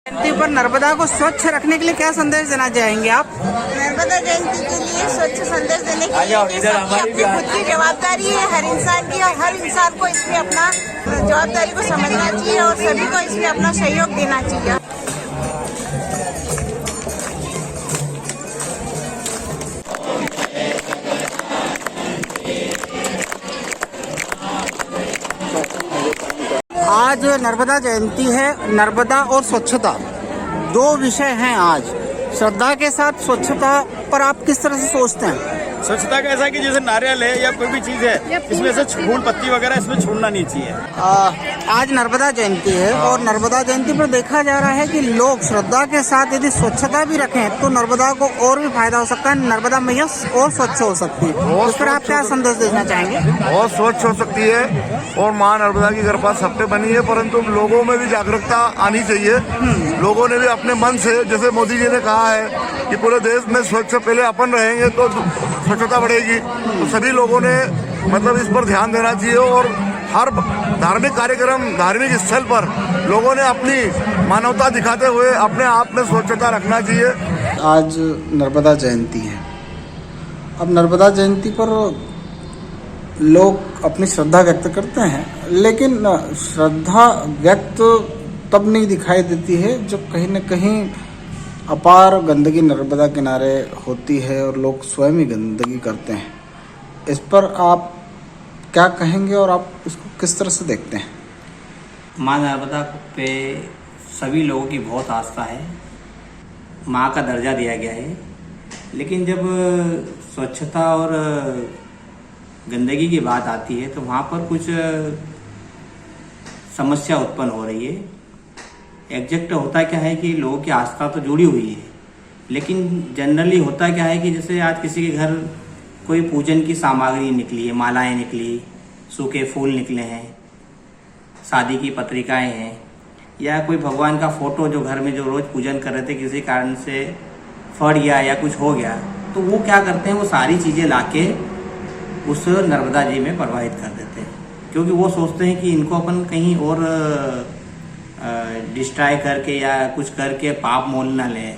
जयंती पर नर्मदा को स्वच्छ रखने के लिए क्या संदेश देना चाहेंगे आप? नर्मदा जयंती के लिए स्वच्छ संदेश देने के लिए अपनी खुद की जवाबदारी है हर इंसान की, और हर इंसान को इसमें अपना जवाबदारी को समझना चाहिए और सभी को इसमें अपना सहयोग देना चाहिए। आज नर्मदा जयंती है। नर्मदा और स्वच्छता दो विषय हैं आज। श्रद्धा के साथ स्वच्छता पर आप किस तरह से सोचते हैं? स्वच्छता का ऐसा है कि जैसे नारियल है या कोई भी चीज है, इसमें से फूल पत्ती वगैरह इसमें छोड़ना नहीं चाहिए। आज नर्मदा जयंती है और नर्मदा जयंती पर देखा जा रहा है कि लोग श्रद्धा के साथ यदि स्वच्छता भी रखें तो नर्मदा को और भी फायदा हो सकता है, नर्मदा मैया और स्वच्छ हो सकती है। उस पर आप क्या संदेश देना चाहेंगे? बहुत स्वच्छ हो सकती है और माँ नर्मदा की कृपा सब पे बनी है, परंतु लोगों में भी जागरूकता आनी चाहिए। लोगों ने भी अपने मन से, जैसे मोदी जी ने कहा है कि पूरे देश में स्वच्छ पहले अपन रहेंगे तो स्वच्छता बढ़ेगी, तो सभी लोगों ने मतलब इस पर ध्यान देना चाहिए और हर धार्मिक कार्यक्रम, धार्मिक स्थल पर लोगों ने अपनी मानवता दिखाते हुए अपने आप में स्वच्छता रखना चाहिए। आज नर्मदा जयंती है। अब नर्मदा जयंती पर लोग अपनी श्रद्धा व्यक्त करते हैं, लेकिन श्रद्धा व्यक्त तब नहीं दिखाई देती है जब कहीं न कहीं अपार गंदगी नर्मदा किनारे होती है और लोग स्वयं ही गंदगी करते हैं। इस पर आप क्या कहेंगे और आप इसको किस तरह से देखते हैं? माँ नर्मदा पे सभी लोगों की बहुत आस्था है, माँ का दर्जा दिया गया है, लेकिन जब स्वच्छता और गंदगी की बात आती है तो वहाँ पर कुछ समस्या उत्पन्न हो रही है। एग्जैक्ट होता क्या है कि लोगों की आस्था तो जुड़ी हुई है, लेकिन जनरली होता क्या है कि जैसे आज किसी के घर कोई पूजन की सामग्री निकली है, मालाएं निकली, सूखे फूल निकले हैं, शादी की पत्रिकाएं हैं, या कोई भगवान का फोटो जो घर में जो रोज पूजन कर रहे थे किसी कारण से फट गया या कुछ हो गया, तो वो क्या करते हैं, वो सारी चीज़ें लाके उस नर्मदा जी में प्रवाहित कर देते हैं, क्योंकि वो सोचते हैं कि इनको अपन कहीं और डिस्ट्रॉय करके या कुछ करके पाप मोल ना ले,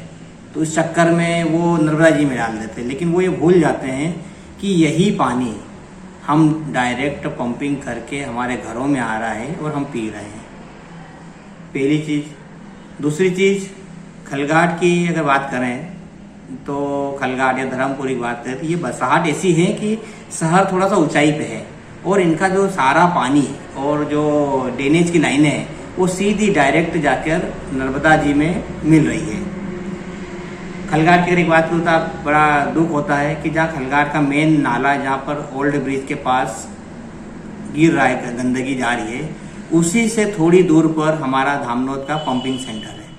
तो इस चक्कर में वो नर्मदा जी में डाल देते हैं। लेकिन वो ये भूल जाते हैं कि यही पानी हम डायरेक्ट पंपिंग करके हमारे घरों में आ रहा है और हम पी रहे हैं, पहली चीज़। दूसरी चीज़, खलघाट की अगर बात करें तो खलघाट या धर्मपुरी की बात करें तो ये बसाहट ऐसी है कि शहर थोड़ा सा ऊंचाई पे है और इनका जो सारा पानी और जो ड्रेनेज की लाइनें हैं वो सीधी डायरेक्ट जाकर नर्मदा जी में मिल रही है। खलघाट की अगर एक बात करूँ तो बड़ा दुख होता है कि जहाँ खलघाट का मेन नाला जहाँ पर ओल्ड ब्रिज के पास गिर रहा है, गंदगी जा रही है, उसी से थोड़ी दूर पर हमारा धामनोद का पंपिंग सेंटर है।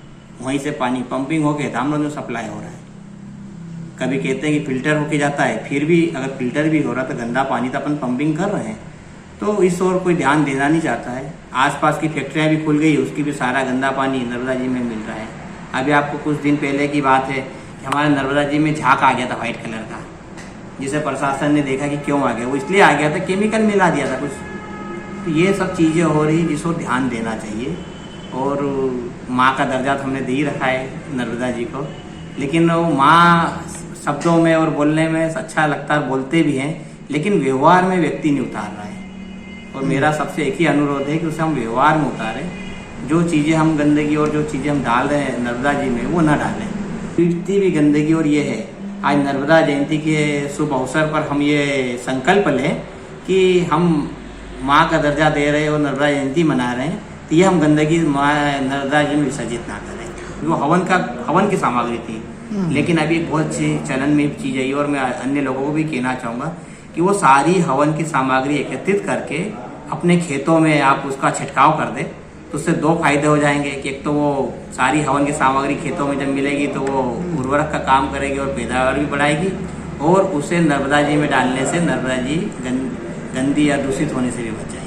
वहीं से पानी पंपिंग होकर धामनोद में सप्लाई हो रहा है। कभी कहते हैं कि फिल्टर होके जाता है, फिर भी अगर फिल्टर भी हो रहा तो गंदा पानी तो अपन पंपिंग कर रहे हैं, तो इस ओर कोई ध्यान देना नहीं चाहता है। आसपास की फैक्ट्रियाँ भी खुल गई, उसकी भी सारा गंदा पानी नर्मदा जी में मिल रहा है। अभी आपको कुछ दिन पहले की बात है कि हमारे नर्मदा जी में झाग आ गया था वाइट कलर का, जिसे प्रशासन ने देखा कि क्यों आ गया, वो इसलिए आ गया था केमिकल मिला दिया था कुछ। तो ये सब चीज़ें हो रही जिस ओर ध्यान देना चाहिए। और माँ का दर्जा तो हमने दे ही रखा है नर्मदा जी को, लेकिन वो माँ शब्दों में और बोलने में अच्छा लगता है, बोलते भी हैं, लेकिन व्यवहार में व्यक्ति नहीं उतार रहा है। और मेरा सबसे एक ही अनुरोध है कि उसे हम व्यवहार में उतारें, जो चीज़ें हम गंदगी और जो चीज़ें हम डाल रहे हैं नर्मदा जी में वो ना डालें। पीटती भी गंदगी और ये है, आज नर्मदा जयंती के शुभ अवसर पर हम ये संकल्प लें कि हम माँ का दर्जा दे रहे हैं और नर्मदा जयंती मना रहे हैं, तो ये हम गंदगी नर्मदा जी में विसर्जित ना करें। वो हवन की सामग्री थी, लेकिन अभी एक बहुत अच्छी चलन में चीज़ आई और मैं अन्य लोगों को भी कहना चाहूँगा कि वो सारी हवन की सामग्री एकत्रित करके अपने खेतों में आप उसका छिड़काव कर दे, तो उससे दो फायदे हो जाएंगे कि एक तो वो सारी हवन की सामग्री खेतों में जब मिलेगी तो वो उर्वरक का काम करेगी और पैदावार भी बढ़ाएगी, और उसे नर्मदा जी में डालने से नर्मदा जी गंदी या दूषित होने से भी बच जाएगी।